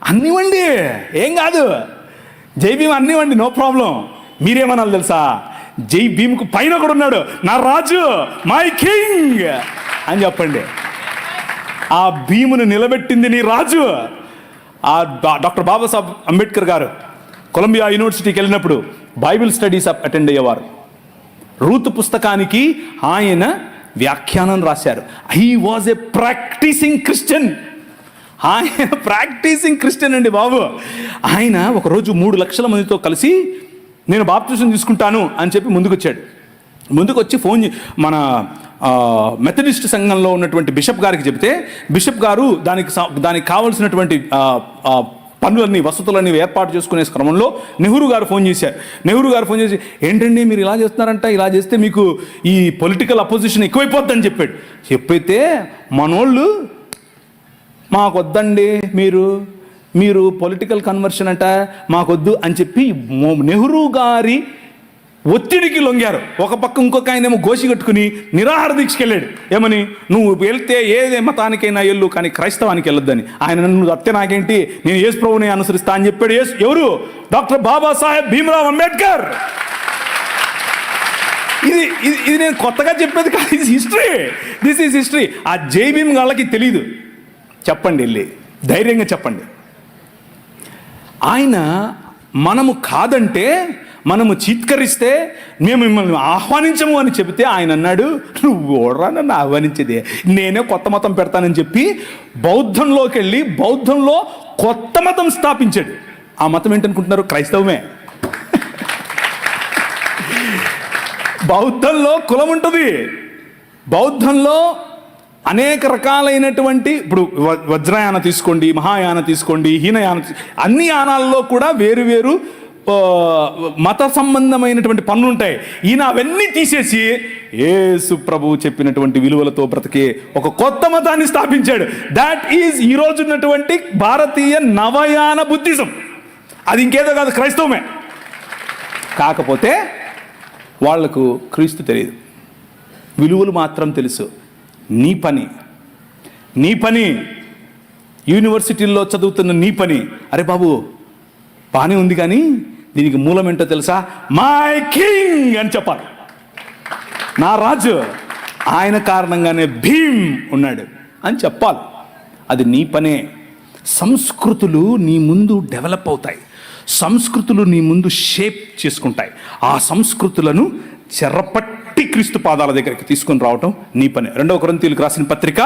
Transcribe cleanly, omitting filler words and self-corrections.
అన్నివ్వండి, ఏం కాదు. జై భీమ్ అన్నివ్వండి, నో ప్రాబ్లం. మీరేమనాలి తెలుసా? జై భీమ్కు పైన కూడా ఉన్నాడు నా రాజు, మై కింగ్ అని చెప్పండి. ఆ భీమును నిలబెట్టింది నీ రాజు. ఆ డాక్టర్ బాబాసాహెబ్ అంబేద్కర్ గారు కొలంబియా యూనివర్సిటీకి వెళ్ళినప్పుడు బైబిల్ స్టడీస్ అటెండ్ అయ్యేవారు. రూతు పుస్తకానికి ఆయన వ్యాఖ్యానం రాశారు. He was a practising Christian. ఆయన ప్రాక్టీసింగ్ క్రిస్టియన్ అండి బాబు. ఆయన ఒకరోజు 3 లక్షల మందితో కలిసి నేను బాప్టిజం తీసుకుంటాను అని చెప్పి ముందుకు వచ్చి మన మెథడిస్ట్ సంఘంలో ఉన్నటువంటి బిషప్ గారికి చెబితే, బిషప్ గారు దానికి కావలసినటువంటి పనులన్నీ, వసతులన్నీ ఏర్పాటు చేసుకునే క్రమంలో నెహ్రూ గారు ఫోన్ చేసి ఏంటండి మీరు ఇలా చేస్తున్నారంట, ఇలా చేస్తే మీకు ఈ పొలిటికల్ అపోజిషన్ ఎక్కువైపోద్దని చెప్పైతే మనోళ్ళు మాకొద్దండి, మీరు పొలిటికల్ కన్వర్షన్ అంట మాకొద్దు అని చెప్పి నెహ్రూ గారి ఒత్తిడికి లొంగారు. ఒక పక్క ఇంకొక ఆయనేమో గోసి కట్టుకుని నిరాహార దీక్షకి వెళ్ళాడు. ఏమని, నువ్వు వెళ్తే ఏ మతానికైనా వెళ్ళు కానీ క్రైస్తవానికి వెళ్ళొద్దని. ఆయన నన్ను అత్తే నాకేంటి, నేను యేసు ప్రభువుని అనుసరిస్తా అని చెప్పాడు. ఎవరు? డాక్టర్ బాబాసాహెబ్ భీమ్రావ్ అంబేద్కర్. ఇది నేను కొత్తగా చెప్పేది కాదు, ఇది హిస్టరీ. This is history. ఆ జై భీమ్ వాళ్ళకి తెలీదు. చెప్పండి, వెళ్ళి ధైర్యంగా చెప్పండి. ఆయన మనము కాదంటే, మనము చీత్కరిస్తే మేము మిమ్మల్ని ఆహ్వానించము అని చెబితే ఆయన అన్నాడు, నువ్వు ఓడరా నన్ను ఆహ్వానించేదే, నేనే కొత్త మతం పెడతానని చెప్పి బౌద్ధంలోకి వెళ్ళి బౌద్ధంలో కొత్త మతం స్థాపించాడు. ఆ మతం ఏంటనుకుంటున్నారు? క్రైస్తవమే. బౌద్ధంలో కులం ఉంటుంది. బౌద్ధంలో అనేక రకాలైనటువంటి, ఇప్పుడు వజ్రయాన తీసుకోండి, మహాయాన తీసుకోండి, హీనయాన, అన్ని యానాల్లో కూడా వేరు మత సంబంధమైనటువంటి పనులు ఉంటాయి. ఈయన అవన్నీ తీసేసి యేసు ప్రభువు చెప్పినటువంటి విలువలతో బ్రతికే ఒక కొత్త మతాన్ని స్థాపించాడు. దాట్ ఈజ్ ఈరోజు ఉన్నటువంటి భారతీయ నవయాన బుద్ధిజం. అది ఇంకేదో కాదు, క్రైస్తవమే. కాకపోతే వాళ్లకు క్రీస్తు తెలియదు, విలువలు మాత్రం తెలుసు. నీ పని యూనివర్సిటీల్లో చదువుతున్న నీ పని, అరే బాబు బాగానే ఉంది కానీ దీనికి మూలం ఏంటో తెలుసా? మై కింగ్ అని చెప్పాలి. నా రాజు, ఆయన కారణంగానే భీమ్ ఉన్నాడు అని చెప్పాలి. అది నీ పనే. సంస్కృతులు నీ ముందు డెవలప్ అవుతాయి, సంస్కృతులు నీ ముందు షేప్ చేసుకుంటాయి. ఆ సంస్కృతులను చెరపట్టి క్రీస్తు పాదాల దగ్గరికి తీసుకొని రావటం నీ పని. 2 కొరింథీయులకు రాసిన పత్రిక